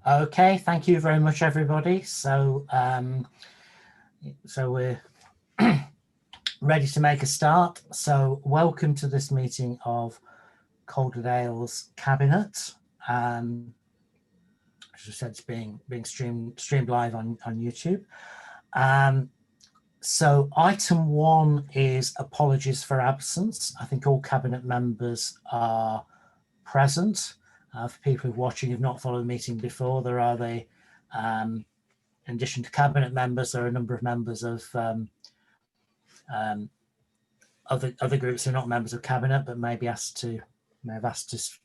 Okay, thank you very much, everybody. So we're ready to make a start. So welcome to this meeting of Calderdale's Cabinet. As I said, it's being streamed live on YouTube. So item 1 is apologies for absence. I think all Cabinet members are present. For people who are watching who've not followed the meeting before, there are in addition to Cabinet members, there are a number of members of other groups who are not members of Cabinet, but may have asked to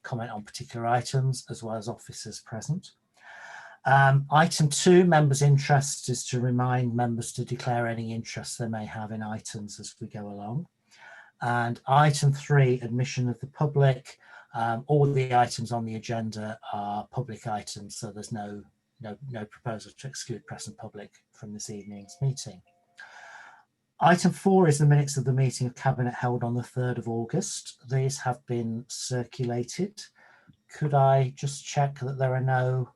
comment on particular items, as well as officers present. Item 2, members' interest, is to remind members to declare any interest they may have in items as we go along. And item 3, admission of the public. All the items on the agenda are public items, so there's no proposal to exclude press and public from this evening's meeting. Item 4 is the minutes of the meeting of Cabinet held on the 3rd of August. These have been circulated. Could I just check that there are no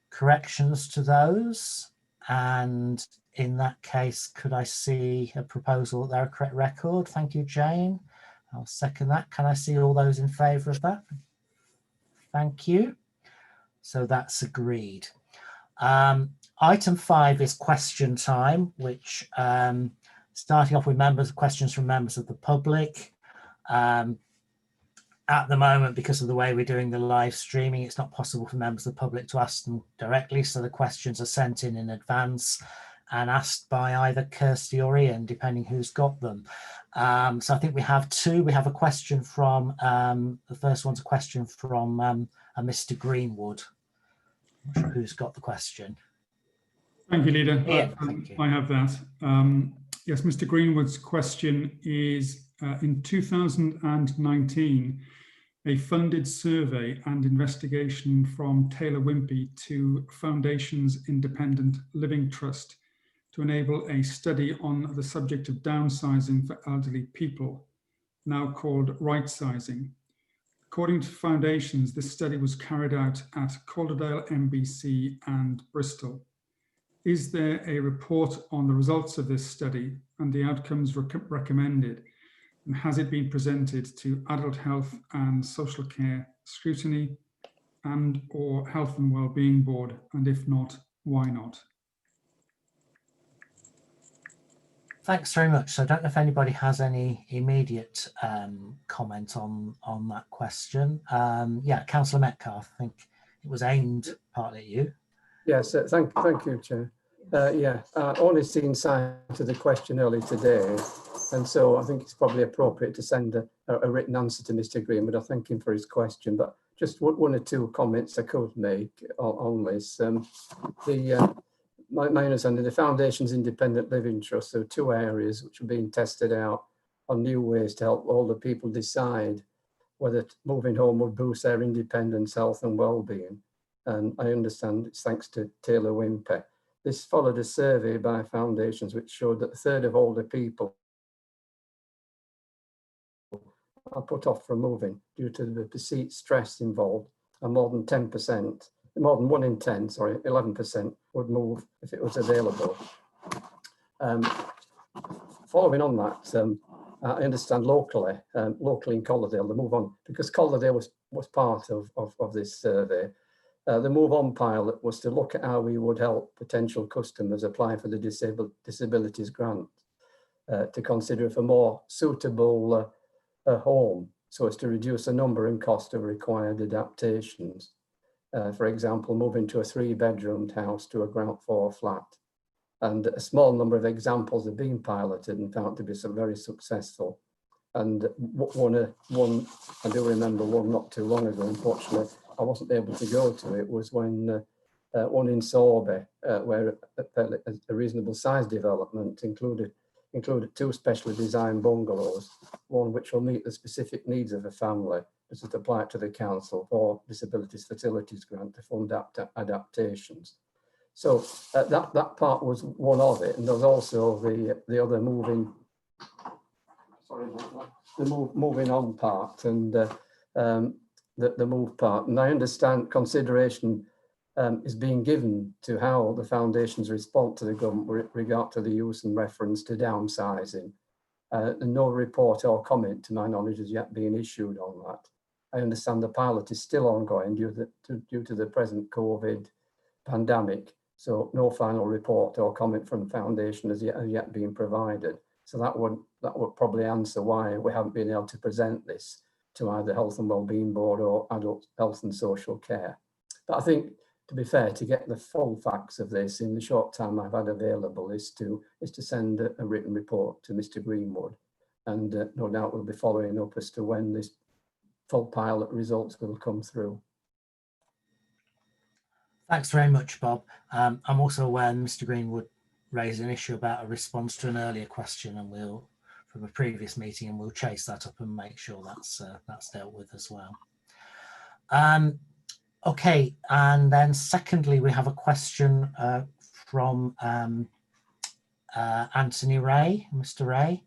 corrections to those? And in that case, could I see a proposal that they're a correct record? Thank you, Jane. I'll second that. Can I see all those in favour of that? Thank you. So that's agreed. Item 5 is question time, which starting off with questions from members of the public. At the moment, because of the way we're doing the live streaming, it's not possible for members of the public to ask them directly. So the questions are sent in advance and asked by either Kirsty or Ian, depending who's got them. So I think we have 2. We have a question from, the first one's a question from a Mr. Greenwood. I'm not sure who's got the question. Thank you, Leader. Ian, thank you. I have that. Yes, Mr. Greenwood's question is, in 2019, a funded survey and investigation from Taylor Wimpey to Foundation's Independent Living Trust to enable a study on the subject of downsizing for elderly people, now called right-sizing. According to Foundations, this study was carried out at Calderdale, MBC and Bristol. Is there a report on the results of this study and the outcomes recommended? And has it been presented to Adult Health and Social Care Scrutiny and/or Health and Wellbeing Board? And if not, why not? Thanks very much. So I don't know if anybody has any immediate comment on that question. Yeah, Councillor Metcalfe, I think it was aimed partly at you. Yes, thank you, Chair. Yeah, I only seen sight of the question early today, and so I think it's probably appropriate to send a written answer to Mr. Greenwood. I thank him for his question, but just 1 or 2 comments I could make on this. My understanding, the Foundation's Independent Living Trust, there are 2 areas which are being tested out on new ways to help older people decide whether moving home would boost their independence, health and well-being. And I understand it's thanks to Taylor Wimpey. This followed a survey by Foundations which showed that 1/3 of older people are put off from moving due to the perceived stress involved, and more than 1 in 10, 11% would move if it was available. Following on that, I understand locally in Calderdale, the Move On, because Calderdale was part of this survey. The Move On pilot was to look at how we would help potential customers apply for the disabilities grant to consider for more suitable home, so as to reduce the number and cost of required adaptations. For example, moving to a 3-bedroomed house to a ground floor flat. And a small number of examples have been piloted and found to be very successful. And one I do remember one not too long ago, unfortunately, I wasn't able to go to it, was when one in Sorby, where a reasonable size development included 2 specially designed bungalows, one which will meet the specific needs of a family, as it applied to the council for disabilities facilities grant to fund adaptations. So that part was one of it, and there's also the other moving on part and the move part. And I understand consideration is being given to how the foundations respond to the government with regard to the use and reference to downsizing. And no report or comment, to my knowledge, has yet been issued on that. I understand the pilot is still ongoing due to the present COVID pandemic, so no final report or comment from the foundation has yet been provided. So that would probably answer why we haven't been able to present this to either Health and Wellbeing Board or Adult Health and Social Care. But I think, to be fair, to get the full facts of this in the short time I've had available is to send a written report to Mr. Greenwood, and no doubt we'll be following up as to when this full pilot results will come through. Thanks very much, Bob. I'm also aware Mr. Greenwood raised an issue about a response to an earlier question, and from a previous meeting, and we'll chase that up and make sure that's dealt with as well. Okay, and then secondly, we have a question from Anthony Ray, Mr. Ray,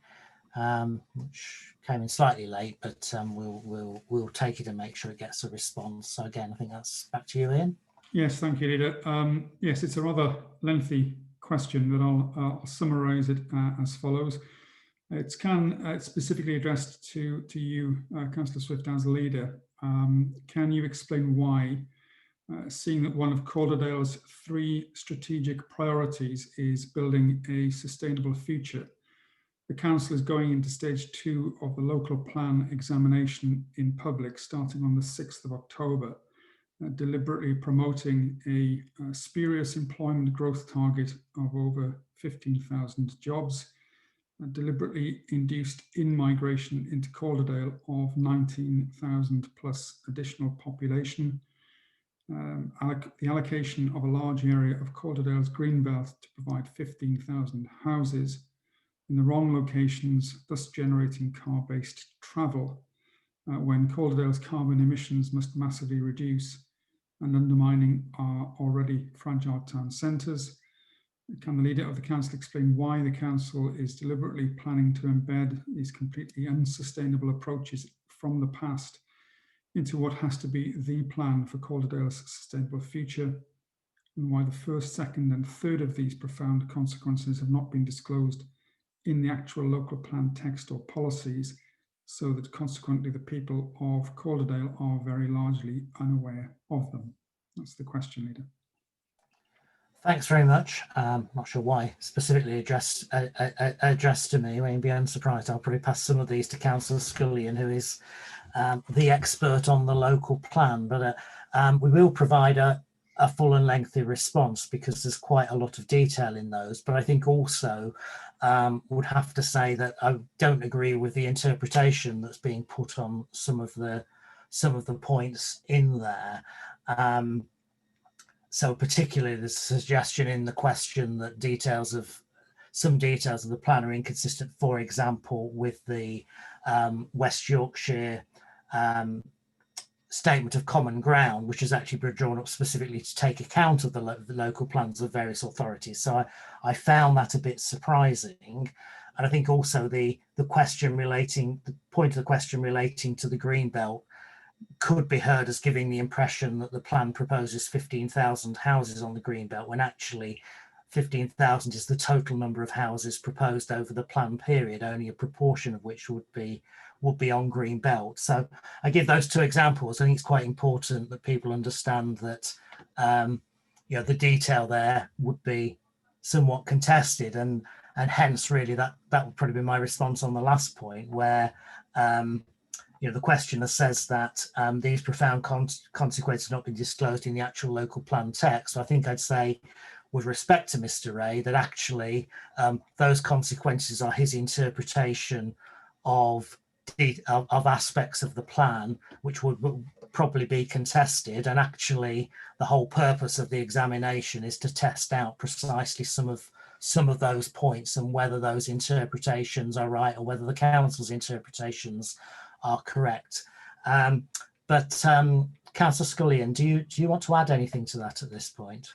which came in slightly late, but we'll take it and make sure it gets a response. So again, I think that's back to you, Ian. Yes, thank you, Leader. Yes, it's a rather lengthy question, but I'll summarise it as follows. It's specifically addressed to you, Councillor Swift, as leader. Can you explain why, seeing that one of Calderdale's 3 strategic priorities is building a sustainable future, the council is going into stage 2 of the local plan examination in public starting on the 6th of October, deliberately promoting a spurious employment growth target of over 15,000 jobs, deliberately induced in-migration into Calderdale of 19,000 plus additional population, the allocation of a large area of Calderdale's greenbelt to provide 15,000 houses in the wrong locations, thus generating car-based travel, when Calderdale's carbon emissions must massively reduce, and undermining our already fragile town centres. Can the leader of the council explain why the council is deliberately planning to embed these completely unsustainable approaches from the past into what has to be the plan for Calderdale's sustainable future, and why the first, second and third of these profound consequences have not been disclosed in the actual local plan text or policies, so that consequently the people of Calderdale are very largely unaware of them? That's the question, Leader. Thanks very much. Not sure why specifically addressed to me. Won't be unsurprised. I'll probably pass some of these to Councillor Scullion, who is the expert on the local plan. But we will provide a full and lengthy response because there's quite a lot of detail in those. But I think also would have to say that I don't agree with the interpretation that's being put on some of the points in there. So particularly the suggestion in the question that some details of the plan are inconsistent, for example, with the West Yorkshire statement of common ground, which has actually been drawn up specifically to take account of the local plans of various authorities. So I found that a bit surprising. And I think also the point of the question relating to the Greenbelt could be heard as giving the impression that the plan proposes 15,000 houses on the Greenbelt, when actually 15,000 is the total number of houses proposed over the plan period, only a proportion of which would be on Greenbelt. So I give those 2 examples. I think it's quite important that people understand that the detail there would be somewhat contested, and hence really that would probably be my response on the last point, where the questioner says that these profound consequences have not been disclosed in the actual local plan text. So I think I'd say, with respect to Mr. Ray, that actually those consequences are his interpretation of aspects of the plan, which would probably be contested. And actually, the whole purpose of the examination is to test out precisely some of those points and whether those interpretations are right or whether the council's interpretations are correct. But Councillor Scullion, do you want to add anything to that at this point?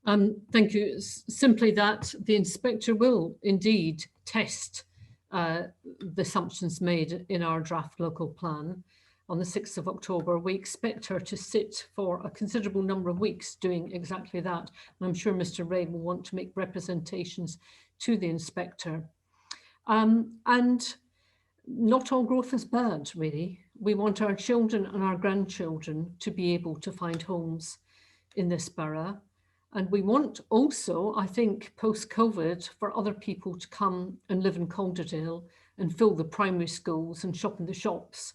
Thank you. Simply that the inspector will indeed test the assumptions made in our draft local plan. on the 6th of October. We expect her to sit for a considerable number of weeks doing exactly that. And I'm sure Mr. Ray will want to make representations to the inspector. And not all growth is bad, really. We want our children and our grandchildren to be able to find homes in this borough. And we want also, I think, post-COVID, for other people to come and live in Calderdale and fill the primary schools and shop in the shops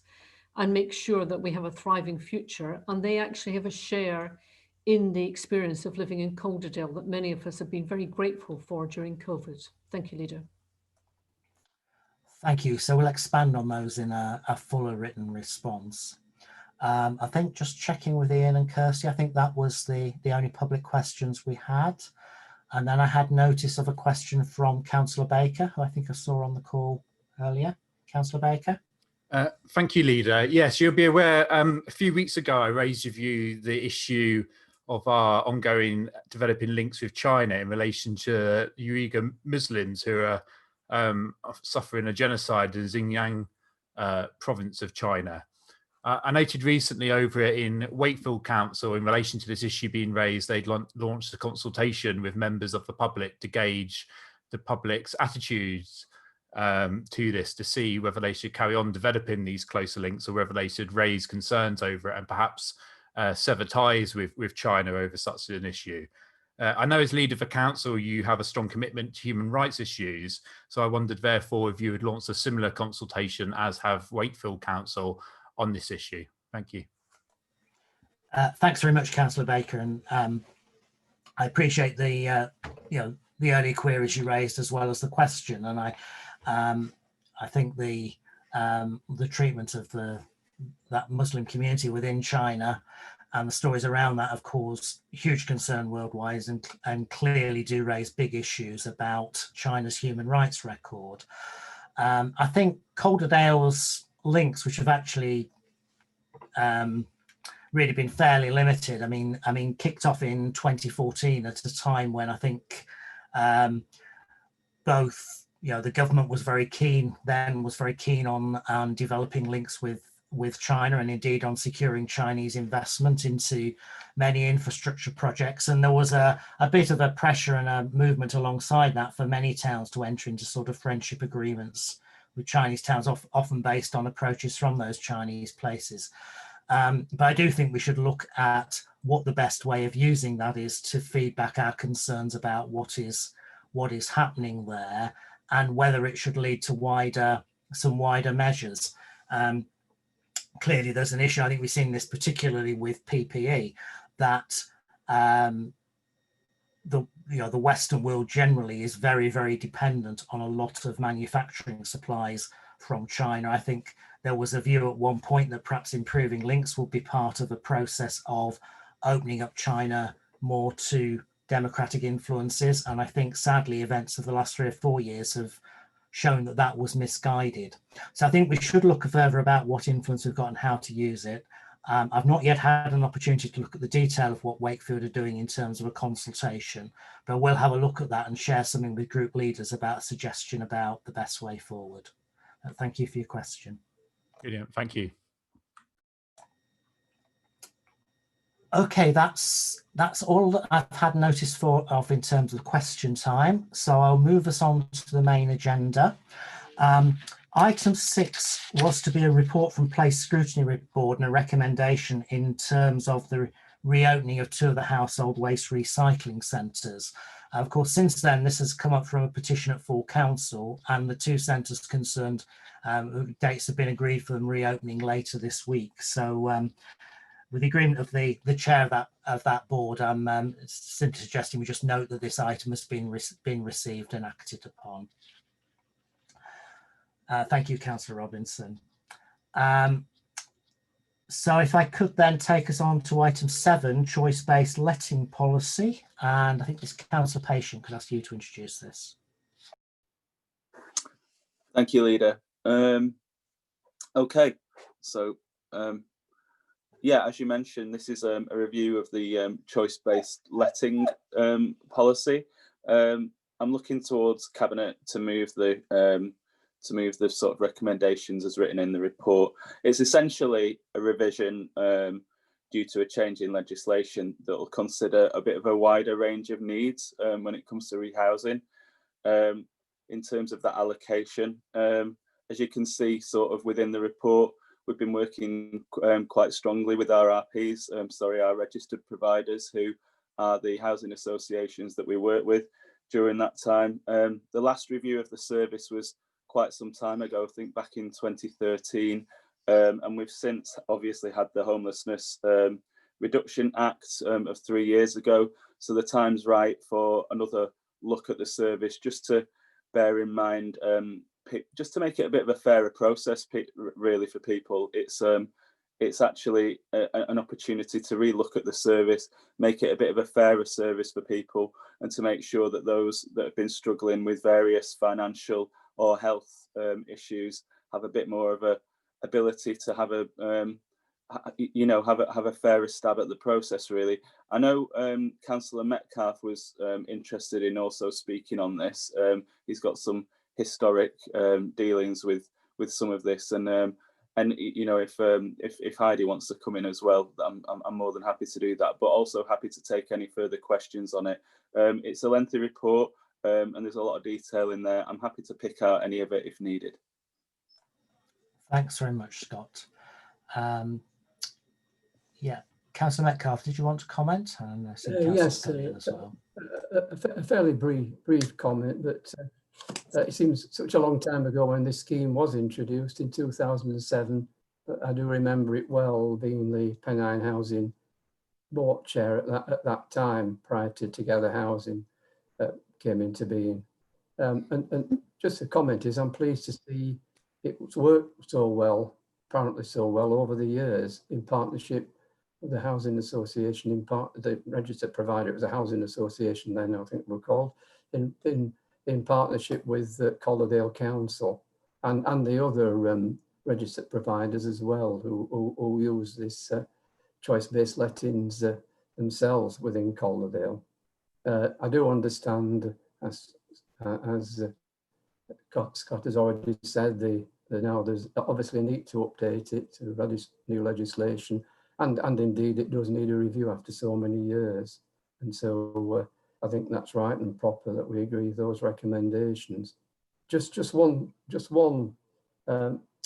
and make sure that we have a thriving future. And they actually have a share in the experience of living in Calderdale that many of us have been very grateful for during COVID. Thank you, Leader. Thank you. So we'll expand on those in a fuller written response. I think just checking with Ian and Kirsty, I think that was the only public questions we had. And then I had notice of a question from Councillor Baker, who I think I saw on the call earlier. Councillor Baker. Thank you, Leader. Yes, you'll be aware a few weeks ago I raised with you the issue of our ongoing developing links with China in relation to Uyghur Muslims who are suffering a genocide in Xinjiang province of China. I noted recently over in Wakefield Council, in relation to this issue being raised, they'd launched a consultation with members of the public to gauge the public's attitudes to this, to see whether they should carry on developing these closer links or whether they should raise concerns over it and perhaps sever ties with China over such an issue. I know as leader of the council, you have a strong commitment to human rights issues. So I wondered, therefore, if you had launched a similar consultation as have Wakefield Council on this issue. Thank you. Thanks very much, Councillor Baker, and I appreciate the the early queries you raised as well as the question. And I think the treatment of that Muslim community within China and the stories around that have caused huge concern worldwide and clearly do raise big issues about China's human rights record. I think Calderdale's links, which have actually really been fairly limited. I mean, kicked off in 2014 at a time when I think both, the government was very keen on developing links with China and indeed on securing Chinese investment into many infrastructure projects. And there was a bit of a pressure and a movement alongside that for many towns to enter into sort of friendship agreements with Chinese towns, often based on approaches from those Chinese places. But I do think we should look at what the best way of using that is to feed back our concerns about what is happening there and whether it should lead to some wider measures. Clearly, there's an issue. I think we've seen this particularly with PPE, that the Western world generally is very, very dependent on a lot of manufacturing supplies from China. I think there was a view at one point that perhaps improving links would be part of a process of opening up China more to democratic influences. And I think sadly events of the last 3 or 4 years have shown that that was misguided. So I think we should look further about what influence we've got and how to use it. I've not yet had an opportunity to look at the detail of what Wakefield are doing in terms of a consultation, but we'll have a look at that and share something with group leaders about a suggestion about the best way forward. Thank you for your question. Brilliant, thank you. Okay, that's all that I've had notice of in terms of question time. So I'll move us on to the main agenda. Item 6 was to be a report from Place Scrutiny Board and a recommendation in terms of the reopening of 2 of the household waste recycling centres. Of course, since then, this has come up from a petition at full council, and the 2 centres concerned, dates have been agreed for them reopening later this week. So with the agreement of the chair of that board, I'm simply suggesting we just note that this item has been received and acted upon. Thank you, Councillor Robinson. So if I could then take us on to item 7, choice-based letting policy, and I think this Councillor Patient could ask you to introduce this. Thank you, Leader. Okay, so yeah, as you mentioned, this is a review of the choice-based letting policy. I'm looking towards Cabinet to move the move the sort of recommendations as written in the report. It's essentially a revision due to a change in legislation that will consider a bit of a wider range of needs when it comes to rehousing in terms of that allocation. As you can see sort of within the report, we've been working quite strongly with our RPs, our registered providers, who are the housing associations that we work with during that time. The last review of the service was quite some time ago, I think back in 2013, and we've since obviously had the Homelessness Reduction Act of 3 years ago. So the time's right for another look at the service, just to bear in mind, just to make it a bit of a fairer process really for people. It's actually an opportunity to relook at the service, make it a bit of a fairer service for people, and to make sure that those that have been struggling with various financial or health issues have a bit more of a ability to have a have a fairer stab at the process, really. I know Councillor Metcalfe was interested in also speaking on this. He's got some historic dealings with some of this, and you know, if Heidi wants to come in as well, I'm more than happy to do that, but also happy to take any further questions on it. It's a lengthy report, and there's a lot of detail in there. I'm happy to pick out any of it if needed. Thanks very much, Scott. Yeah, Councillor Metcalfe, did you want to comment? And I see yes, as well. A fairly brief comment, but it seems such a long time ago when this scheme was introduced in 2007. But I do remember it well, being the Pennine Housing Board Chair at that time, prior to Together Housing came into being. And just a comment is, I'm pleased to see it's worked so well, apparently so well over the years, in partnership with the Housing Association, the registered provider. It was a housing association then, I think we're called, in partnership with Calderdale Council and the other registered providers as well, who use this choice-based lettings themselves within Calderdale. I do understand, as Scott has already said, now there's obviously a need to update it to new legislation, and indeed it does need a review after so many years. And so I think that's right and proper that we agree with those recommendations. Just one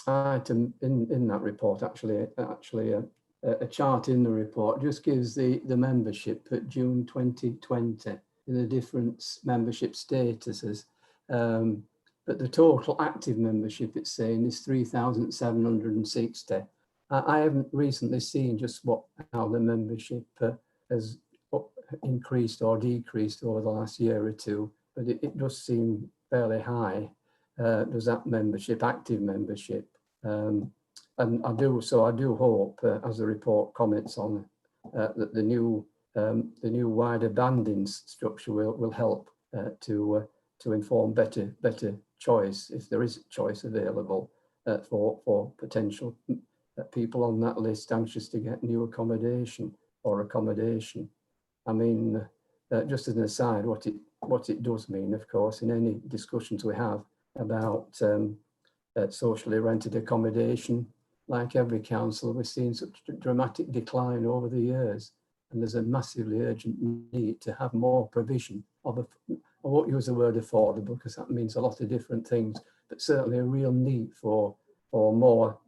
item in that report, actually a chart in the report just gives the membership at June 2020 in the different membership statuses. But the total active membership, it's saying, is 3,760. I haven't recently seen just how the membership has increased or decreased over the last year or two, but it does seem fairly high. Does that membership, active membership, and I do hope, as the report comments on, that the new wider banding structure will help to inform better choice, if there is choice available, for potential people on that list anxious to get new accommodation or accommodation. I mean, just as an aside, what it does mean, of course, in any discussions we have about socially rented accommodation, like every council, we're seeing such a dramatic decline over the years, and there's a massively urgent need to have more provision of I won't use the word affordable because that means a lot of different things, but certainly a real need for more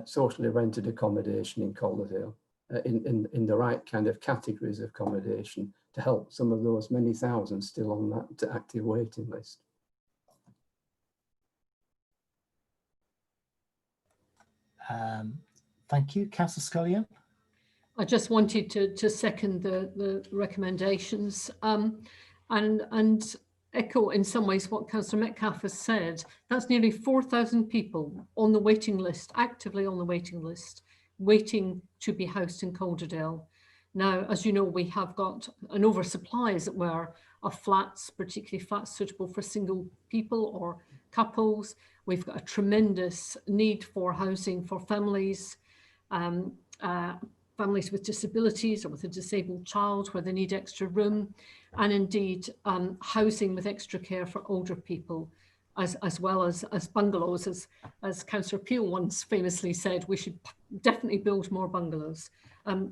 socially rented accommodation in Calderdale, in the right kind of categories of accommodation to help some of those many thousands still on that active waiting list. Thank you, Councillor Scullion. I just wanted to second the recommendations and echo in some ways what Councillor Metcalfe has said. That's nearly 4,000 people on the waiting list, actively on the waiting list, waiting to be housed in Calderdale. Now, as you know, we have got an oversupply, as it were, of flats, particularly flats suitable for single people or couples. We've got a tremendous need for housing for families, families with disabilities or with a disabled child where they need extra room, and indeed housing with extra care for older people. as well as bungalows. As Councillor Peel once famously said, we should definitely build more bungalows.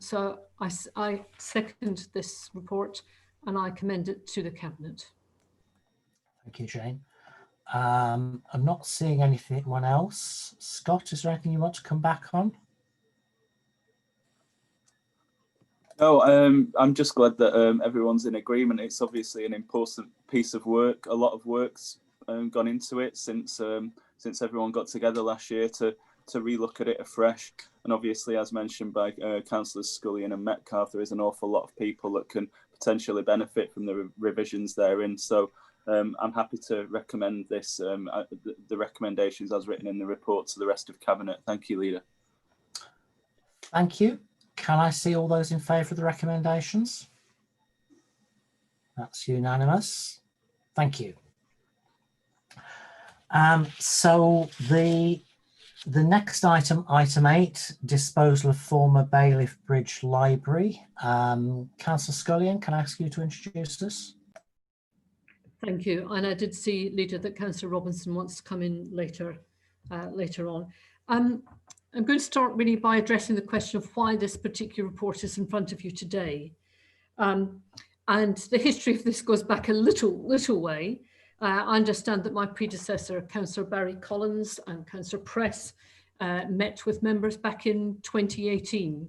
So I second this report and I commend it to the Cabinet. Thank you, Jane. I'm not seeing anyone else. Scott, is there anything you want to come back on? No, I'm just glad that everyone's in agreement. It's obviously an important piece of work. A lot of work's gone into it since everyone got together last year to relook at it afresh. And obviously, as mentioned by Councillors Scullion and Metcalfe, there is an awful lot of people that can potentially benefit from the revisions therein. So I'm happy to recommend this, the recommendations as written in the report to the rest of Cabinet. Thank you, Leader. Thank you. Can I see all those in favour of the recommendations? That's unanimous. Thank you. So the next item, item 8, disposal of former Bailiff Bridge Library. Councillor Scullion, can I ask you to introduce this? Thank you. And I did see, Leader, that Councillor Robinson wants to come in later on. I'm going to start really by addressing the question of why this particular report is in front of you today. And the history of this goes back a little way. I understand that my predecessor, Councillor Barry Collins and Councillor Press, met with members back in 2018.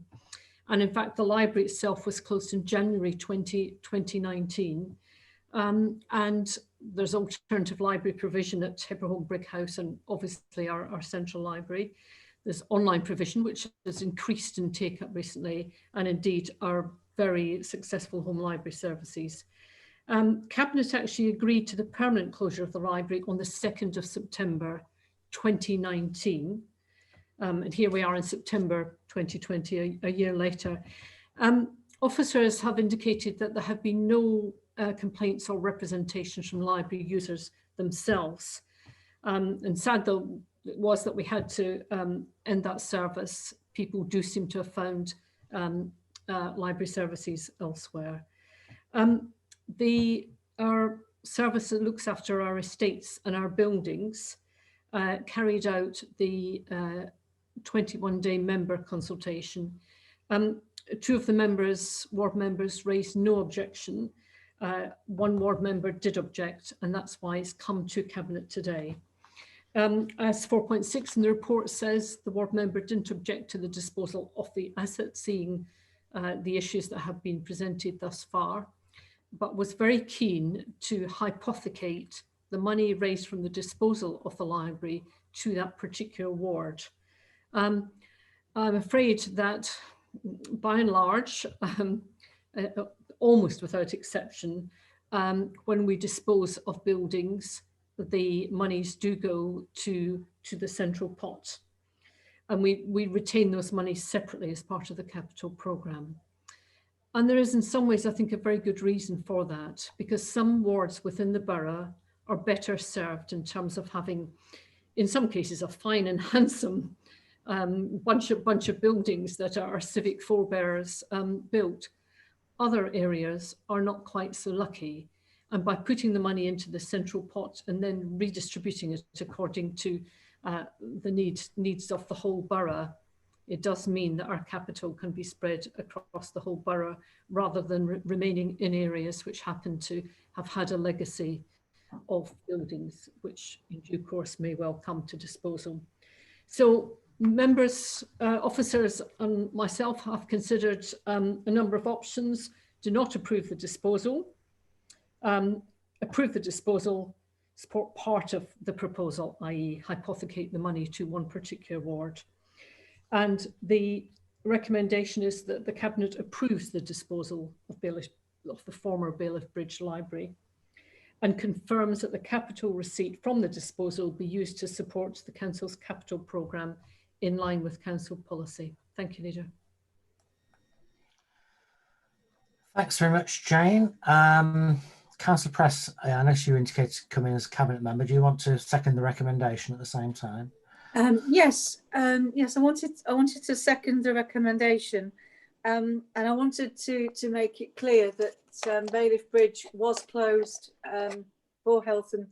And in fact, the library itself was closed in January 2019. And there's alternative library provision at Hipperholm Brick House and obviously our central library. There's online provision, which has increased in take-up recently, and indeed our very successful home library services. Cabinet actually agreed to the permanent closure of the library on the 2nd of September 2019. And here we are in September 2020, a year later. Officers have indicated that there have been no complaints or representations from library users themselves. And sad though it was that we had to end that service, people do seem to have found library services elsewhere. Our service that looks after our estates and our buildings carried out the 21-day member consultation. 2 of the ward members raised no objection. 1 ward member did object, and that's why it's come to Cabinet today. As 4.6 in the report says, the ward member didn't object to the disposal of the asset, seeing the issues that have been presented thus far, but was very keen to hypothecate the money raised from the disposal of the library to that particular ward. I'm afraid that by and large, almost without exception, when we dispose of buildings, the monies do go to the central pot. And we retain those monies separately as part of the capital programme. And there is in some ways, I think, a very good reason for that, because some wards within the borough are better served in terms of having, in some cases, a fine and handsome bunch of buildings that are civic forebears built. Other areas are not quite so lucky. And by putting the money into the central pot and then redistributing it according to the needs of the whole borough, it does mean that our capital can be spread across the whole borough rather than remaining in areas which happen to have had a legacy of buildings which in due course may well come to disposal. So members, officers and myself have considered a number of options. Do not approve the disposal. Approve the disposal, support part of the proposal, i.e. hypothecate the money to one particular ward. And the recommendation is that the Cabinet approves the disposal of the former Bailiff Bridge Library and confirms that the capital receipt from the disposal be used to support the Council's capital programme in line with Council policy. Thank you, Leader. Thanks very much, Jane. Councillor Press, unless you indicated to come in as a Cabinet member, do you want to second the recommendation at the same time? Yes, I wanted to second the recommendation, and I wanted to make it clear that Bailiff Bridge was closed for health and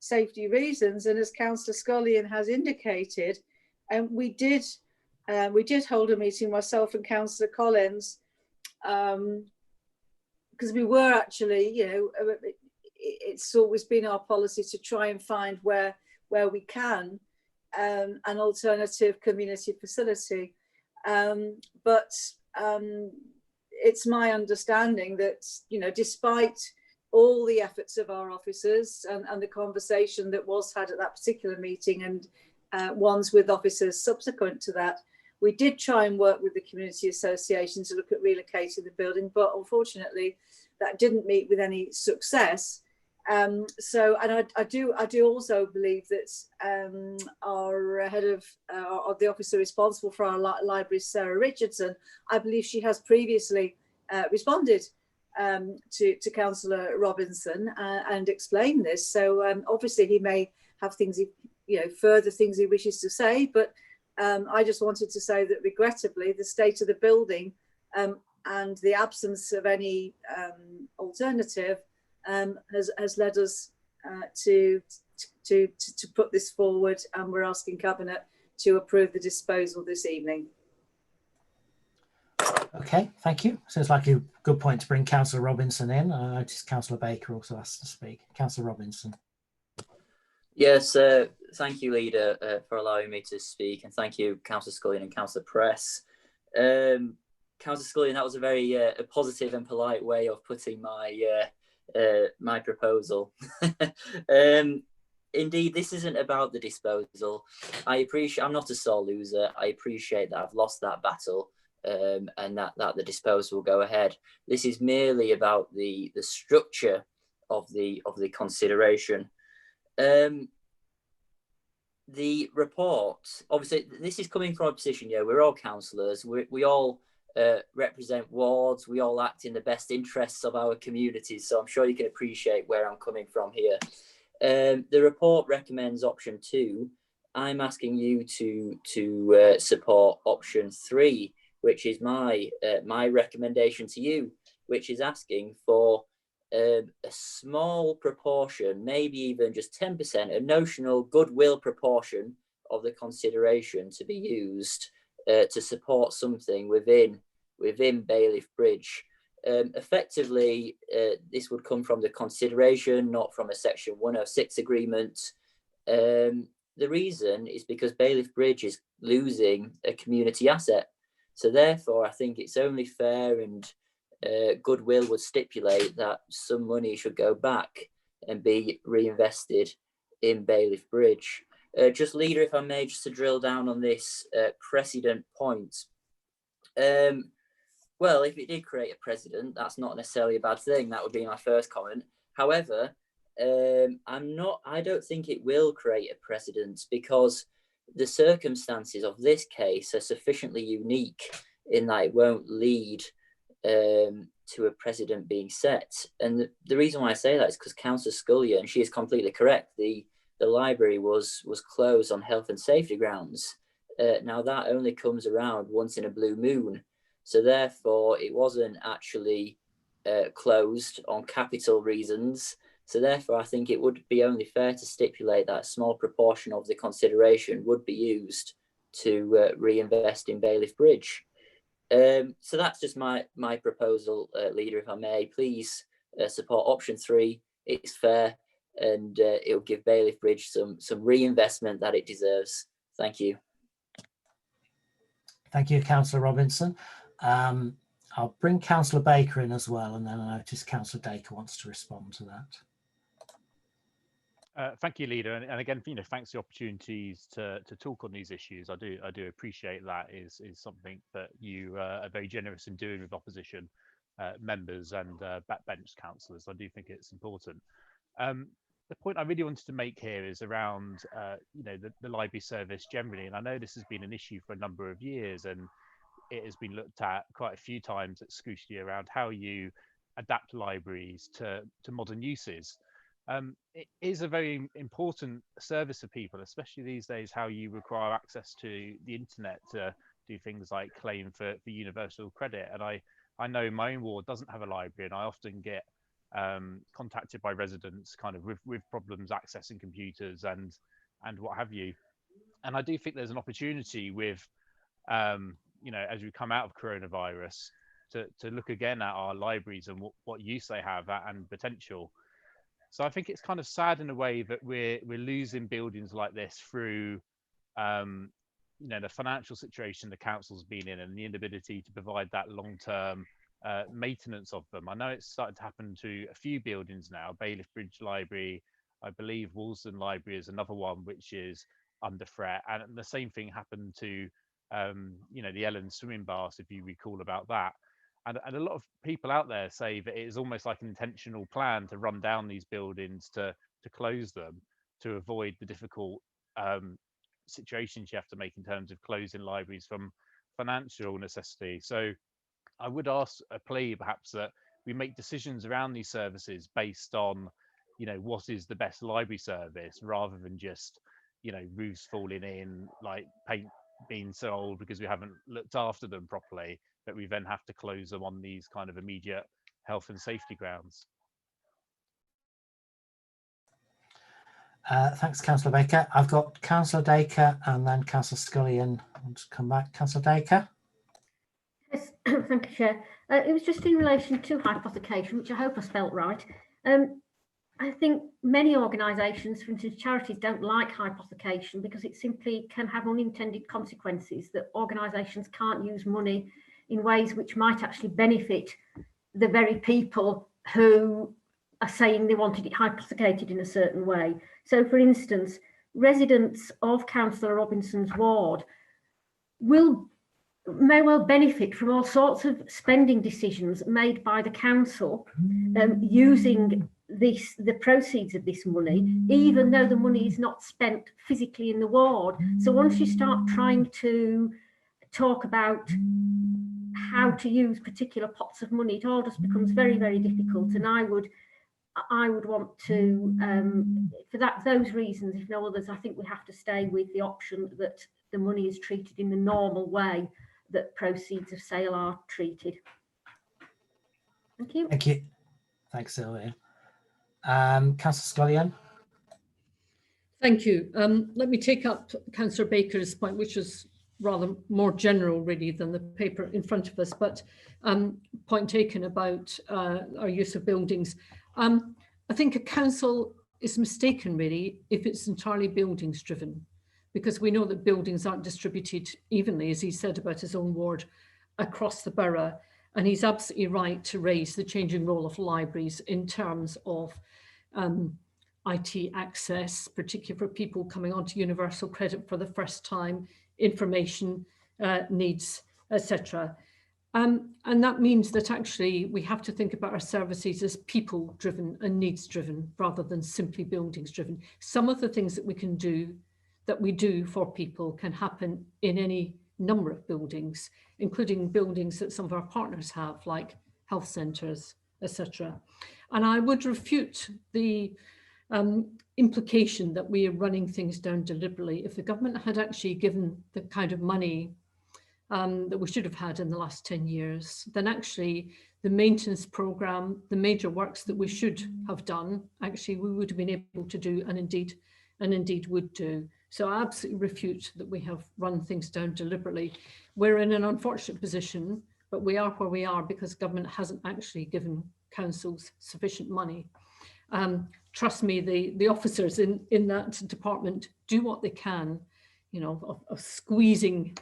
safety reasons. And as Councillor Scullion has indicated, we did hold a meeting, myself and Councillor Collins, because we were actually, it's always been our policy to try and find where we can an alternative community facility. But it's my understanding that, despite all the efforts of our officers and the conversation that was had at that particular meeting and ones with officers subsequent to that, we did try and work with the community association to look at relocating the building, but unfortunately that didn't meet with any success. And I do also believe that our head of the officer responsible for our library, Sarah Richardson, I believe she has previously responded to Councillor Robinson and explained this. So obviously he may have things, further things he wishes to say, but I just wanted to say that regrettably the state of the building and the absence of any alternative has led us to put this forward, and we're asking Cabinet to approve the disposal this evening. Okay, thank you. Seems like a good point to bring Councillor Robinson in. I noticed Councillor Baker also asked to speak. Councillor Robinson. Yes, thank you, Leader, for allowing me to speak, and thank you, Councillor Scullion and Councillor Press. Councillor Scullion, that was a very a positive and polite way of putting my my proposal. Indeed, this isn't about the disposal. I'm not a sore loser. I appreciate that I've lost that battle, and that the disposal will go ahead. This is merely about the structure of the consideration. The report, obviously, this is coming from a position, we're all councillors, we all represent wards, we all act in the best interests of our communities, so I'm sure you can appreciate where I'm coming from here. The report recommends option 2. I'm asking you to support option 3, which is my recommendation to you, which is asking for a small proportion, maybe even just 10%, a notional goodwill proportion of the consideration to be used to support something within Bailiff Bridge. Effectively, this would come from the consideration, not from a Section 106 agreement. The reason is because Bailiff Bridge is losing a community asset. So therefore, I think it's only fair and goodwill would stipulate that some money should go back and be reinvested in Bailiff Bridge. Just, Leader, if I may, just to drill down on this precedent point. Well, if it did create a precedent, that's not necessarily a bad thing. That would be my first comment. However, I don't think it will create a precedent because the circumstances of this case are sufficiently unique in that it won't lead to a precedent being set. And the reason why I say that is because Councillor Scullion, and she is completely correct, the library was closed on health and safety grounds. Now that only comes around once in a blue moon. So therefore it wasn't actually closed on capital reasons. So therefore I think it would be only fair to stipulate that a small proportion of the consideration would be used to reinvest in Bailiff Bridge. So that's just my proposal, Leader, if I may. Please support option 3. It's fair and it'll give Bailiff Bridge some reinvestment that it deserves. Thank you. Thank you, Councillor Robinson. I'll bring Councillor Baker in as well, and then I notice Councillor Dacre wants to respond to that. Thank you, Leader, and again, thanks for the opportunities to talk on these issues. I do appreciate that is something that you are very generous in doing with opposition members and backbench councillors. I do think it's important. The point I really wanted to make here is around the library service generally, and I know this has been an issue for a number of years, and it has been looked at quite a few times at scrutiny around how you adapt libraries to modern uses. It is a very important service for people, especially these days, how you require access to the internet to do things like claim for universal credit. And I know my own ward doesn't have a library, and I often get contacted by residents kind of with problems accessing computers and what have you. And I do think there's an opportunity with, you know, as we come out of coronavirus, to look again at our libraries and what use they have and potential. So I think it's kind of sad in a way that we're losing buildings like this through, you know, the financial situation the council's been in and the inability to provide that long-term maintenance of them. I know it's started to happen to a few buildings now. Bailiff Bridge Library, I believe Woolston Library is another one which is under threat, and the same thing happened to you know, the Ellen swimming baths, if you recall about that. And a lot of people out there say that it is almost like an intentional plan to run down these buildings, to close them, to avoid the difficult situations you have to make in terms of closing libraries from financial necessity. So I would ask a plea perhaps that we make decisions around these services based on, you know, what is the best library service, rather than just, you know, roofs falling in, like paint being so old because we haven't looked after them properly, that we then have to close them on these kind of immediate health and safety grounds. Thanks, Councillor Baker. I've got Councillor Dacre and then Councillor Scullion. I'll just come back. Councillor Dacre. Yes, thank you, Chair. It was just in relation to hypothecation, which I hope I spelt right. I think many organisations, for instance charities, don't like hypothecation because it simply can have unintended consequences, that organisations can't use money in ways which might actually benefit the very people who are saying they wanted it hypothecated in a certain way. So, for instance, residents of Councillor Robinson's ward may well benefit from all sorts of spending decisions made by the council using the proceeds of this money, even though the money is not spent physically in the ward. So once you start trying to talk about how to use particular pots of money, it all just becomes very, very difficult. And I would want to, for those reasons, if no others, I think we have to stay with the option that the money is treated in the normal way that proceeds of sale are treated. Thank you. Thank you. Thanks, Sylvia. Councillor Scullion. Thank you. Let me take up Councillor Baker's point, which is rather more general really than the paper in front of us, but point taken about our use of buildings. I think a council is mistaken really if it's entirely buildings driven, because we know that buildings aren't distributed evenly, as he said about his own ward, across the borough. And he's absolutely right to raise the changing role of libraries in terms of IT access, particularly for people coming onto universal credit for the first time, information needs, etc. And that means that actually we have to think about our services as people driven and needs driven rather than simply buildings driven. Some of the things that we can do, that we do for people, can happen in any number of buildings, including buildings that some of our partners have, like health centres, etc. And I would refute the implication that we are running things down deliberately. If the government had actually given the kind of money that we should have had in the last 10 years, then actually the maintenance programme, the major works that we should have done, actually we would have been able to do and indeed would do. So I absolutely refute that we have run things down deliberately. We're in an unfortunate position, but we are where we are because government hasn't actually given councils sufficient money. Trust me, the officers in that department do what they can, you know, of squeezing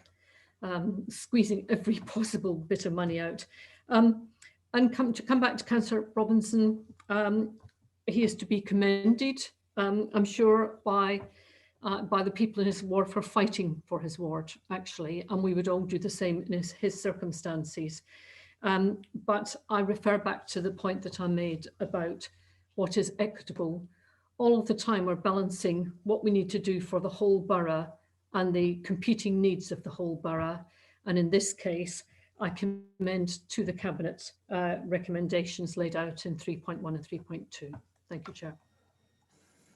every possible bit of money out. And come back to Councillor Robinson, he is to be commended, I'm sure, by the people in his ward for fighting for his ward, actually, and we would all do the same in his circumstances. But I refer back to the point that I made about what is equitable. All of the time we're balancing what we need to do for the whole borough and the competing needs of the whole borough. And in this case, I commend to the Cabinet recommendations laid out in 3.1 and 3.2. Thank you, Chair.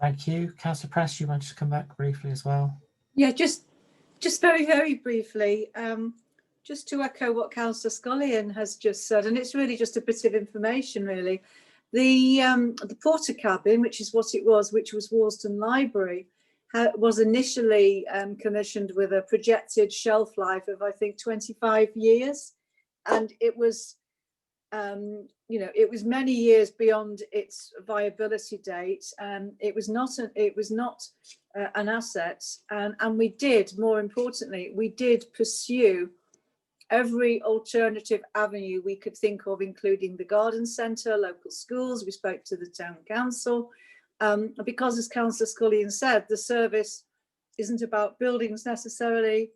Thank you. Councillor Press, you want to come back briefly as well? Yeah, just very, very briefly, just to echo what Councillor Scullion has just said, and it's really just a bit of information really. The Porter cabin, which is what it was, which was Warston Library, was initially commissioned with a projected shelf life of, I think, 25 years. And it was, you know, it was many years beyond its viability date. It was not an asset. And we did, more importantly, we did pursue every alternative avenue we could think of, including the garden centre, local schools. We spoke to the town council. Because, as Councillor Scullion said, the service isn't about buildings necessarily.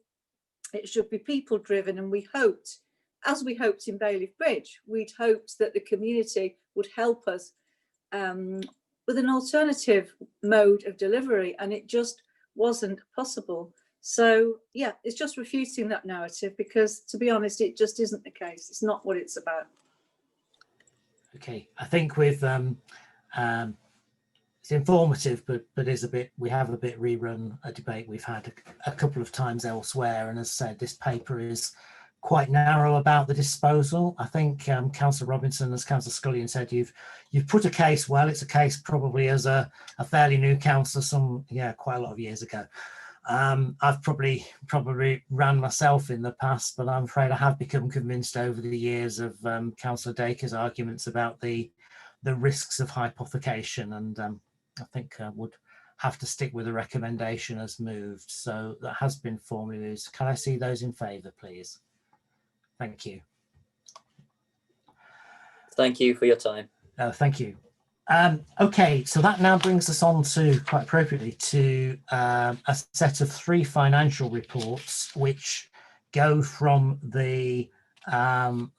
It should be people driven. And we hoped, as we hoped in Bailiff Bridge, we'd hoped that the community would help us with an alternative mode of delivery. And it just wasn't possible. So, yeah, it's just refuting that narrative because, to be honest, it just isn't the case. It's not what it's about. Okay, I think with it's informative, but is a bit, we have a bit rerun a debate we've had a couple of times elsewhere. And as said, this paper is quite narrow about the disposal. I think Councillor Robinson, as Councillor Scullion said, you've put a case well. It's a case probably as a fairly new councillor, quite a lot of years ago. I've probably ran myself in the past, but I'm afraid I have become convinced over the years of Councillor Dacre's arguments about the risks of hypothecation, and I think I would have to stick with the recommendation as moved. So that has been formally moved. Can I see those in favour, please? Thank you. Thank you for your time. Thank you. Okay, so that now brings us on to, quite appropriately, to a set of 3 financial reports which go from the current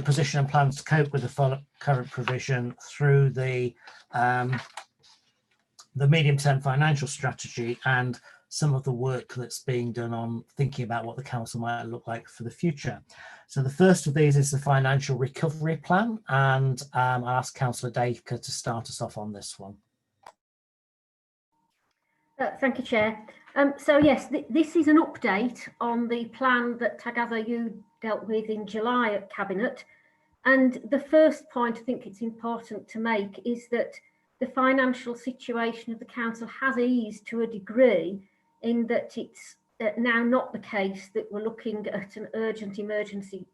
position and plans to cope with the current provision through the medium-term financial strategy and some of the work that's being done on thinking about what the council might look like for the future. So the first of these is the financial recovery plan, and I'll ask Councillor Dacre to start us off on this one. Thank you, Chair. So yes, this is an update on the plan that I gather you dealt with in July at Cabinet. And the first point I think it's important to make is that the financial situation of the council has eased to a degree, in that it's now not the case that we're looking at an urgent emergency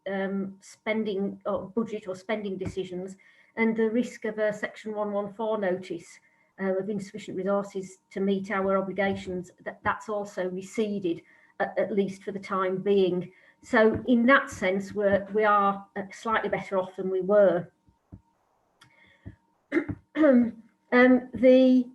spending or budget or spending decisions, and the risk of a Section 114 notice of insufficient resources to meet our obligations, that's also receded, at least for the time being. So in that sense, we are slightly better off than we were. The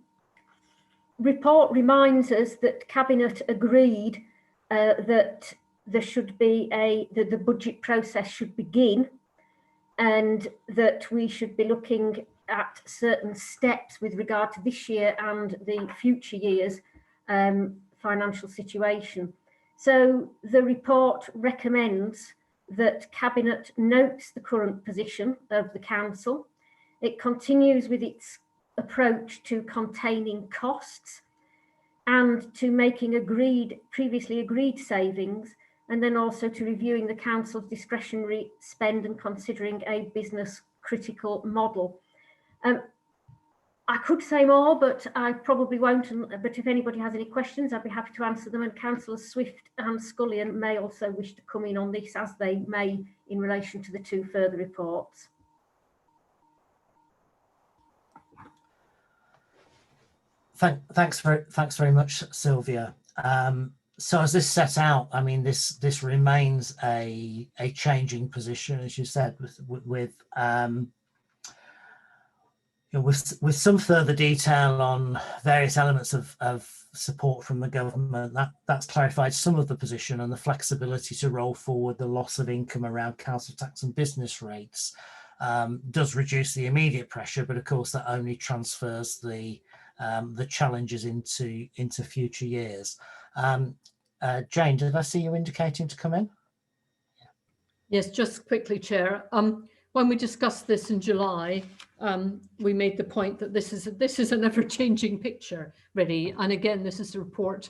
report reminds us that Cabinet agreed that there should be that the budget process should begin, and that we should be looking at certain steps with regard to this year and the future years' financial situation. So the report recommends that Cabinet notes the current position of the council. It continues with its approach to containing costs and to making previously agreed savings, and then also to reviewing the council's discretionary spend and considering a business critical model. I could say more, but I probably won't. But if anybody has any questions, I'd be happy to answer them. And Councillors Swift and Scullion may also wish to come in on this, as they may in relation to the 2 further reports. Thanks very much, Sylvia. So as this set out, I mean, this remains a changing position, as you said, with some further detail on various elements of support from the government. That's clarified some of the position, and the flexibility to roll forward the loss of income around council tax and business rates does reduce the immediate pressure, but of course that only transfers the challenges into future years. Jane, did I see you indicating to come in? Yes, just quickly, Chair. When we discussed this in July, we made the point that this is an ever-changing picture, really. And again, this is a report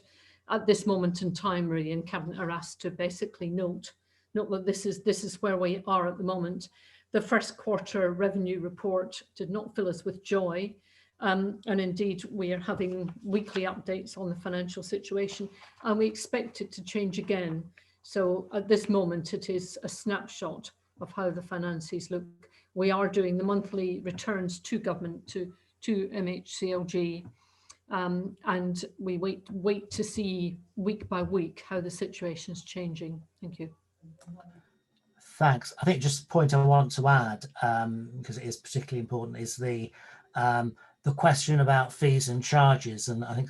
at this moment in time, really, and Cabinet are asked to basically note that this is where we are at the moment. the first quarter revenue report did not fill us with joy. And indeed, we are having weekly updates on the financial situation, and we expect it to change again. So at this moment, it is a snapshot of how the finances look. We are doing the monthly returns to government, to MHCLG, and we wait to see week by week how the situation is changing. Thank you. Thanks. I think just a point I want to add, because it is particularly important, is the question about fees and charges. And I think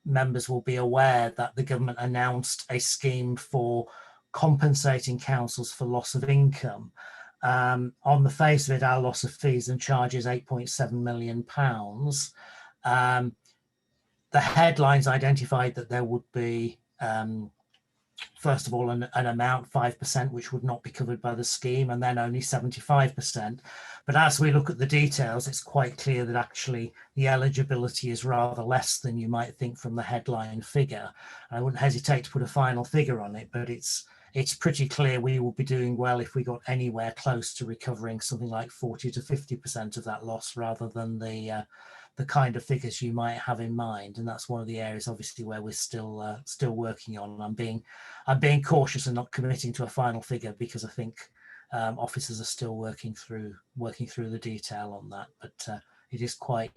members will be aware that the government announced a scheme for compensating councils for loss of income. On the face of it, our loss of fees and charges, £8.7 million. The headlines identified that there would be, first of all, an amount 5%, which would not be covered by the scheme, and then only 75%. But as we look at the details, it's quite clear that actually the eligibility is rather less than you might think from the headline figure. I wouldn't hesitate to put a final figure on it, but it's pretty clear we will be doing well if we got anywhere close to recovering something like 40 to 50% of that loss, rather than the kind of figures you might have in mind. And that's one of the areas, obviously, where we're still working on. And I'm being cautious and not committing to a final figure, because I think officers are still working through the detail on that. But it is quite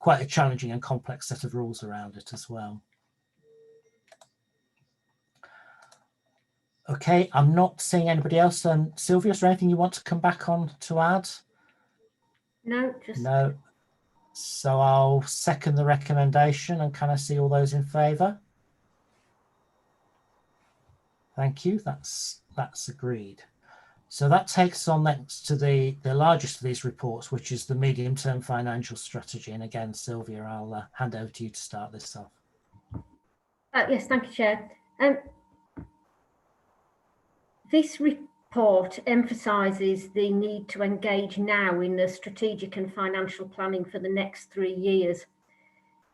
a challenging and complex set of rules around it as well. Okay, I'm not seeing anybody else. Sylvia, is there anything you want to come back on to add? No, just no. So I'll second the recommendation, and can I see all those in favour? Thank you. That's agreed. So that takes us on next to the largest of these reports, which is the medium-term financial strategy. And again, Sylvia, I'll hand over to you to start this off. Yes, thank you, Chair. This report emphasises the need to engage now in the strategic and financial planning for the next 3 years.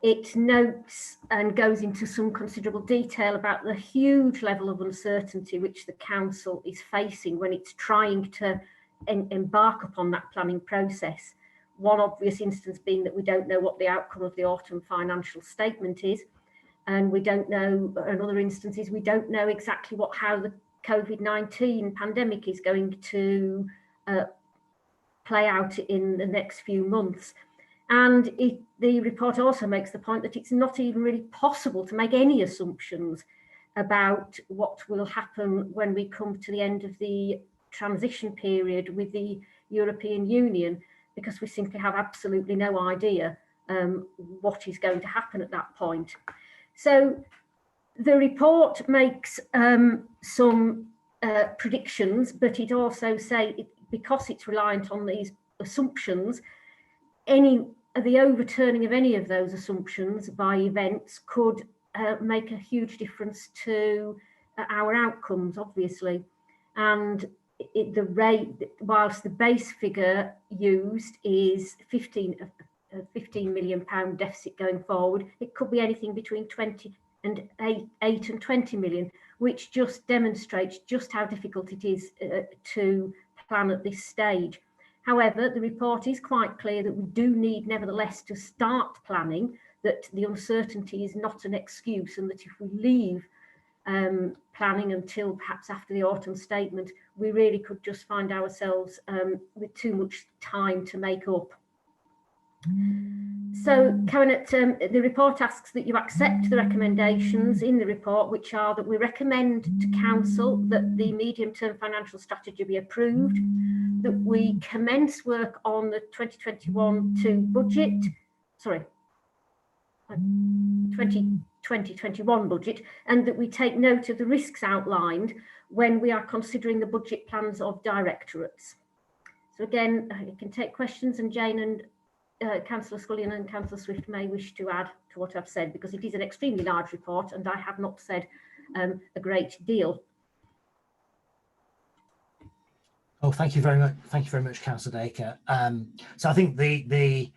It notes and goes into some considerable detail about the huge level of uncertainty which the council is facing when it's trying to embark upon that planning process. One obvious instance being that we don't know what the outcome of the autumn financial statement is, and we don't know, another instance is we don't know exactly how the COVID-19 pandemic is going to play out in the next few months. And the report also makes the point that it's not even really possible to make any assumptions about what will happen when we come to the end of the transition period with the European Union, because we simply have absolutely no idea what is going to happen at that point. So the report makes some predictions, but it also says, because it's reliant on these assumptions, the overturning of any of those assumptions by events could make a huge difference to our outcomes, obviously. And the rate, whilst the base figure used is £15 million deficit going forward, it could be anything between 8 and 20 million, which just demonstrates just how difficult it is to plan at this stage. However, the report is quite clear that we do need, nevertheless, to start planning, that the uncertainty is not an excuse, and that if we leave planning until perhaps after the autumn statement, we really could just find ourselves with too much time to make up. So, Cabinet, the report asks that you accept the recommendations in the report, which are that we recommend to Council that the medium-term financial strategy be approved, that we commence work on the 2021 budget, and that we take note of the risks outlined when we are considering the budget plans of directorates. So again, you can take questions, and Jane and Councillor Scullion and Councillor Swift may wish to add to what I've said, because it is an extremely large report and I have not said a great deal. Oh, thank you very much. Thank you very much, Councillor Dacre. So I think the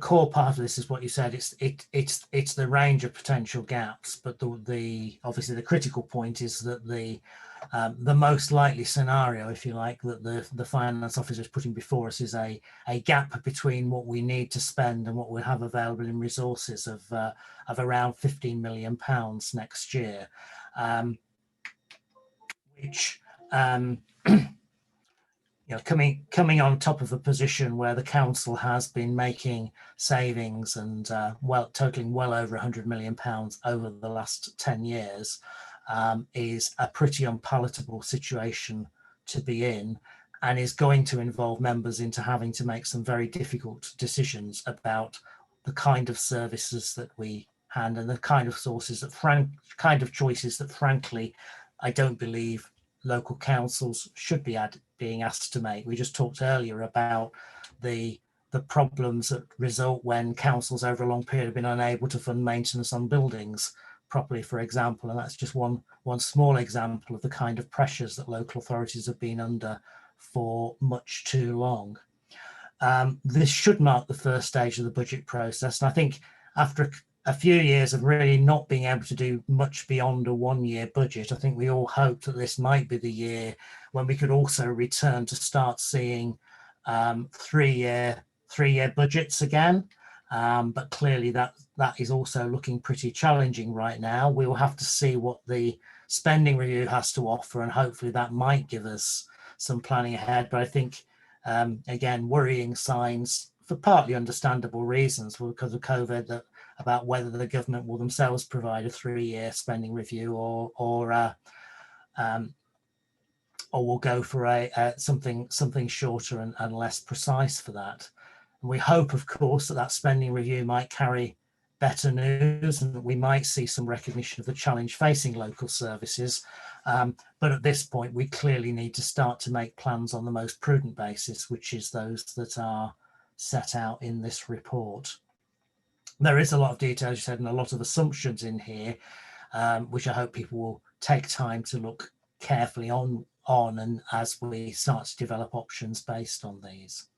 core part of this is what you said. It's the range of potential gaps, but the obviously the critical point is that the The most likely scenario, if you like, that the finance officer is putting before us is a gap between what we need to spend and what we have available in resources of around £15 million next year, which coming on top of a position where the council has been making savings and totaling well over £100 million over the last 10 years, is a pretty unpalatable situation to be in, and is going to involve members into having to make some very difficult decisions about the kind of services that we hand and the kind of sources that kind of choices that, frankly, I don't believe local councils should be being asked to make. We just talked earlier about the problems that result when councils over a long period have been unable to fund maintenance on buildings properly, for example, and that's just one small example of the kind of pressures that local authorities have been under for much too long. This should mark the first stage of the budget process, and I think after a few years of really not being able to do much beyond a one-year budget, I think we all hoped that this might be the year when we could also return to start seeing three-year budgets again. But clearly that is also looking pretty challenging right now. We will have to see what the spending review has to offer, and hopefully that might give us some planning ahead. But I think, again, worrying signs for partly understandable reasons because of COVID, about whether the government will themselves provide a 3-year spending review or will go for something shorter and less precise for that. And we hope, of course, that spending review might carry better news and that we might see some recognition of the challenge facing local services. But at this point, we clearly need to start to make plans on the most prudent basis, which is those that are set out in this report. There is a lot of detail, as you said, and a lot of assumptions in here, which I hope people will take time to look carefully on and as we start to develop options based on these.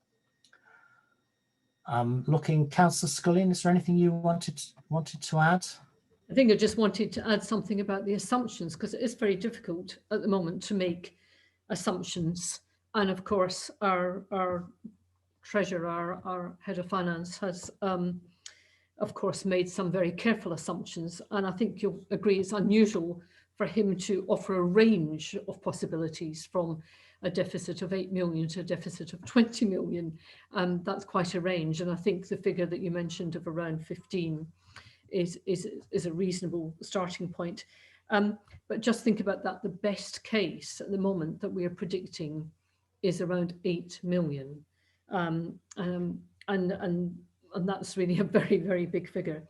Councillor Scullion, is there anything you wanted to add? I think I just wanted to add something about the assumptions, because it is very difficult at the moment to make assumptions. And of course, our treasurer, our head of finance, has of course made some very careful assumptions, and I think you'll agree it's unusual for him to offer a range of possibilities from a deficit of 8 million to a deficit of 20 million. That's quite a range, and I think the figure that you mentioned of around 15 is a reasonable starting point. But just think about that. The best case at the moment that we are predicting is around 8 million. And that's really a very, very big figure.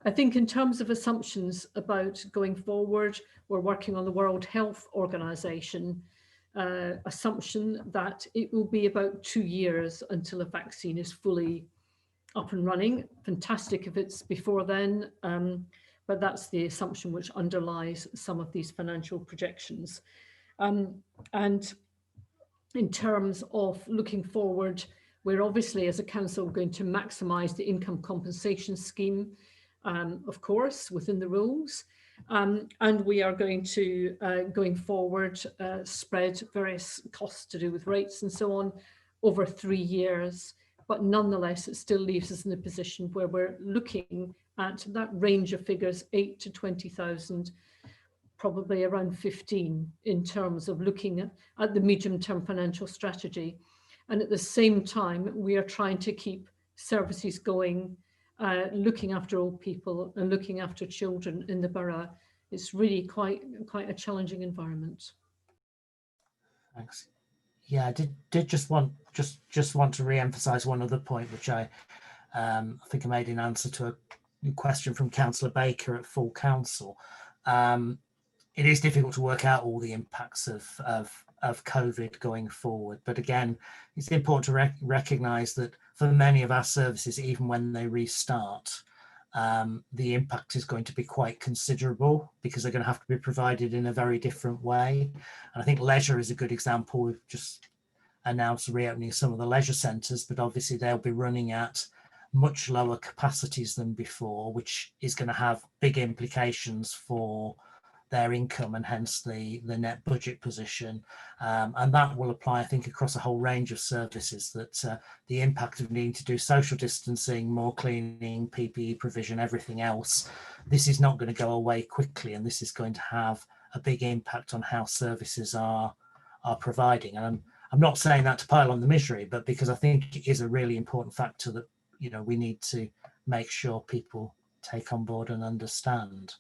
I think in terms of assumptions about going forward, we're working on the World Health Organization assumption that it will be about 2 years until a vaccine is fully up and running. Fantastic if it's before then, but that's the assumption which underlies some of these financial projections. And in terms of looking forward, we're obviously as a council going to maximise the income compensation scheme, of course, within the rules. And we are going to, going forward, spread various costs to do with rates and so on over 3 years. But nonetheless, it still leaves us in a position where we're looking at that range of figures, 8 to 20,000, probably around 15 in terms of looking at the medium-term financial strategy. And at the same time, we are trying to keep services going, looking after old people and looking after children in the borough. It's really quite a challenging environment. Thanks. Yeah, I did just want to re-emphasise one other point, which I think I made in answer to a question from Councillor Baker at full council. It is difficult to work out all the impacts of COVID going forward, but again, it's important to recognise that for many of our services, even when they restart, the impact is going to be quite considerable because they're going to have to be provided in a very different way. And I think leisure is a good example. We've just announced reopening some of the leisure centres, but obviously they'll be running at much lower capacities than before, which is going to have big implications for their income and hence the net budget position. And that will apply, I think, across a whole range of services, that the impact of needing to do social distancing, more cleaning, PPE provision, everything else, this is not going to go away quickly, and this is going to have a big impact on how services are providing. And I'm not saying that to pile on the misery, but because I think it is a really important factor that, you know, we need to make sure people take on board and understand.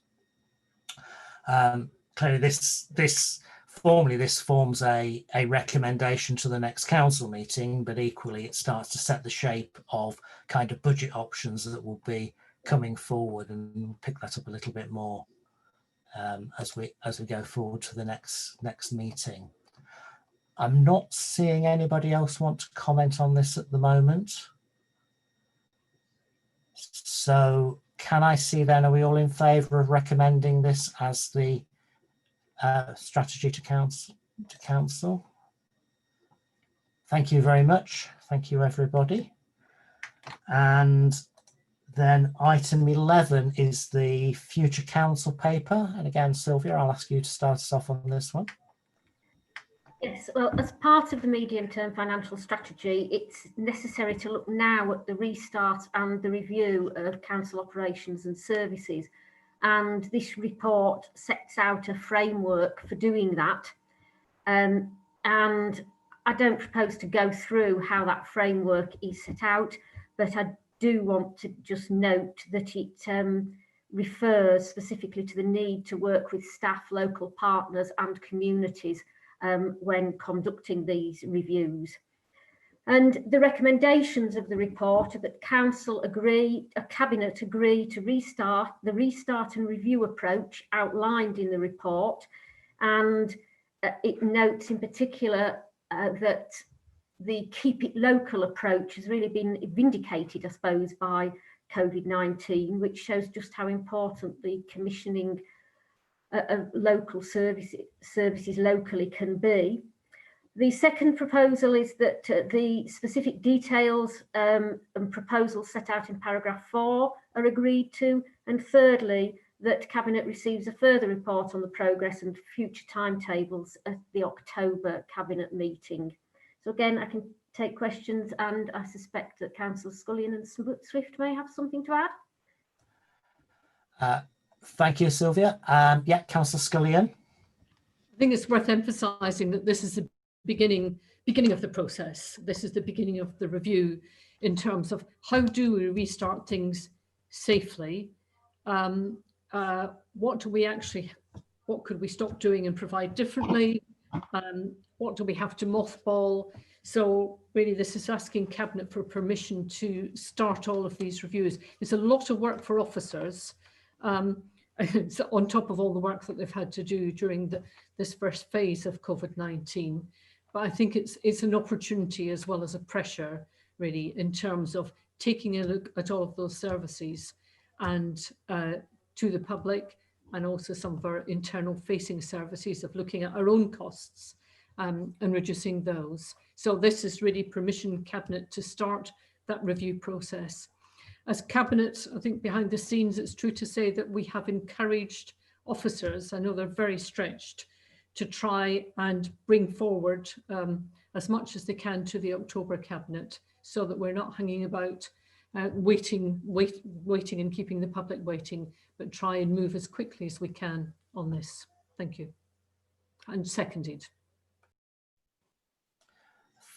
Clearly, this forms a recommendation to the next council meeting, but equally it starts to set the shape of kind of budget options that will be coming forward, and we'll pick that up a little bit more as we go forward to the next meeting. I'm not seeing anybody else want to comment on this at the moment. So can I see then, are we all in favour of recommending this as the strategy to council? Thank you very much. Thank you, everybody. And then item 11 is the future council paper. And again, Sylvia, I'll ask you to start us off on this one. Yes, well, as part of the medium-term financial strategy, it's necessary to look now at the restart and the review of council operations and services. And this report sets out a framework for doing that. And I don't propose to go through how that framework is set out, but I do want to just note that it refers specifically to the need to work with staff, local partners and communities when conducting these reviews. And the recommendations of the report are that Cabinet agree to restart and review approach outlined in the report. And it notes in particular that the keep it local approach has really been vindicated, I suppose, by COVID-19, which shows just how important the commissioning of local services locally can be. The second proposal is that the specific details and proposals set out in paragraph 4 are agreed to. And thirdly, that Cabinet receives a further report on the progress and future timetables at the October Cabinet meeting. So again, I can take questions, and I suspect that Councillor Scullion and Swift may have something to add. Thank you, Sylvia. Yeah, Councillor Scullion. I think it's worth emphasising that this is the beginning of the process. This is the beginning of the review in terms of how do we restart things safely. What could we stop doing and provide differently? What do we have to mothball? So really, this is asking Cabinet for permission to start all of these reviews. It's a lot of work for officers. It's on top of all the work that they've had to do during this first phase of COVID-19. But I think it's an opportunity as well as a pressure, really, in terms of taking a look at all of those services and to the public, and also some of our internal facing services of looking at our own costs and reducing those. So this is really permission Cabinet to start that review process. As Cabinet, I think behind the scenes, it's true to say that we have encouraged officers, I know they're very stretched, to try and bring forward as much as they can to the October Cabinet, so that we're not hanging about waiting and keeping the public waiting, but try and move as quickly as we can on this. Thank you. And seconded.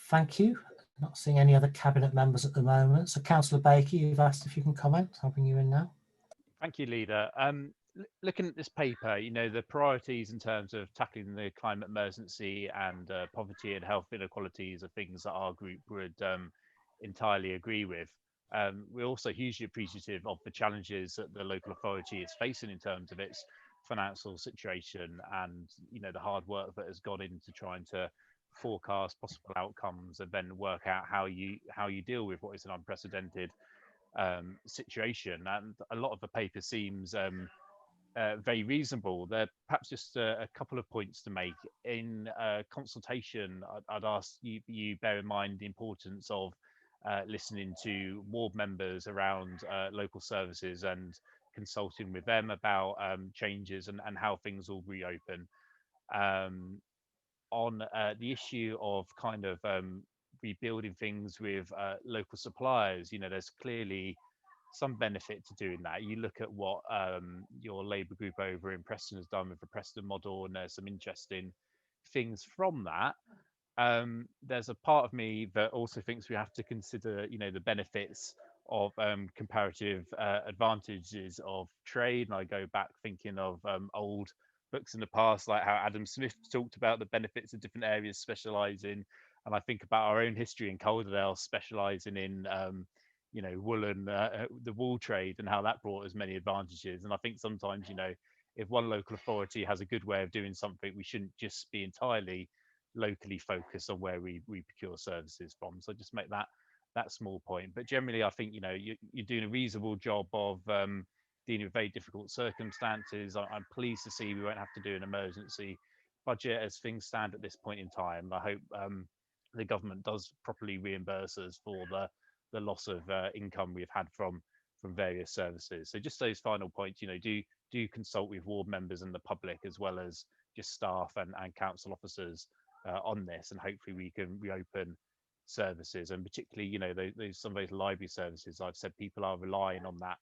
Thank you. Not seeing any other Cabinet members at the moment. So Councillor Baker, you've asked if you can comment. I'll bring you in now. Thank you, Leader. Looking at this paper, you know, the priorities in terms of tackling the climate emergency and poverty and health inequalities are things that our group would entirely agree with. We're also hugely appreciative of the challenges that the local authority is facing in terms of its financial situation, and, you know, the hard work that has gone into trying to forecast possible outcomes and then work out how you deal with what is an unprecedented situation. And a lot of the paper seems very reasonable. There perhaps just a couple of points to make. In consultation, I'd ask you bear in mind the importance of listening to ward members around local services and consulting with them about changes and how things will reopen. On the issue of kind of rebuilding things with local suppliers, you know, there's clearly some benefit to doing that. You look at what your Labour group over in Preston has done with the Preston model, and there's some interesting things from that. There's a part of me that also thinks we have to consider, you know, the benefits of comparative advantages of trade. And I go back thinking of old books in the past, like how Adam Smith talked about the benefits of different areas specialising. And I think about our own history in Calderdale specialising in, you know, woolen, the wool trade, and how that brought us many advantages. And I think sometimes, you know, if one local authority has a good way of doing something, we shouldn't just be entirely locally focused on where we procure services from. So just make that small point. But generally, I think, you know, you're doing a reasonable job of dealing with very difficult circumstances. I'm pleased to see we won't have to do an emergency budget as things stand at this point in time. I hope the government does properly reimburse us for the loss of income we've had from various services. So just those final points, you know, do consult with ward members and the public, as well as just staff and council officers on this, and hopefully we can reopen services, and particularly, you know, some of those library services. I've said people are relying on that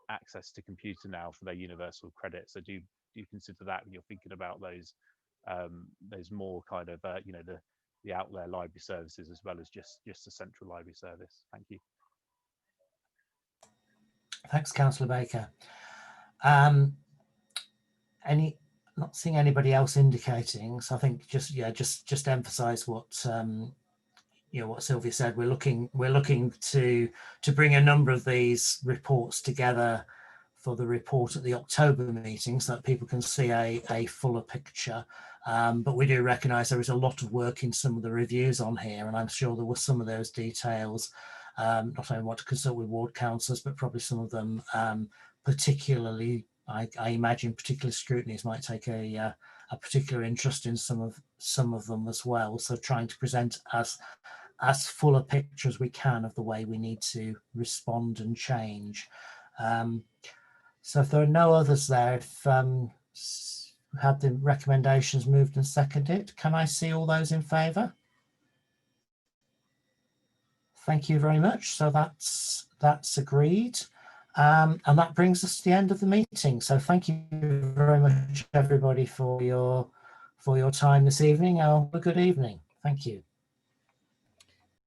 access to computer now for their universal credit. So do consider that when you're thinking about those more kind of you know, the out there library services, as well as just the central library service. Thank you. Thanks, Councillor Baker. Not seeing anybody else indicating, so I think just emphasise what you know, what Sylvia said. We're looking to bring a number of these reports together for the report at the October meeting, so that people can see a fuller picture. But we do recognise there is a lot of work in some of the reviews on here, and I'm sure there were some of those details. Not only want to consult with ward councillors, but probably some of them particularly, I imagine, particular scrutinies might take a particular interest in some of them as well. So trying to present as full a picture as we can of the way we need to respond and change. So if there are no others there, if we had the recommendations moved and seconded, can I see all those in favour? Thank you very much. So that's agreed. And that brings us to the end of the meeting. So thank you very much, everybody, for your time this evening. Have a good evening. Thank you.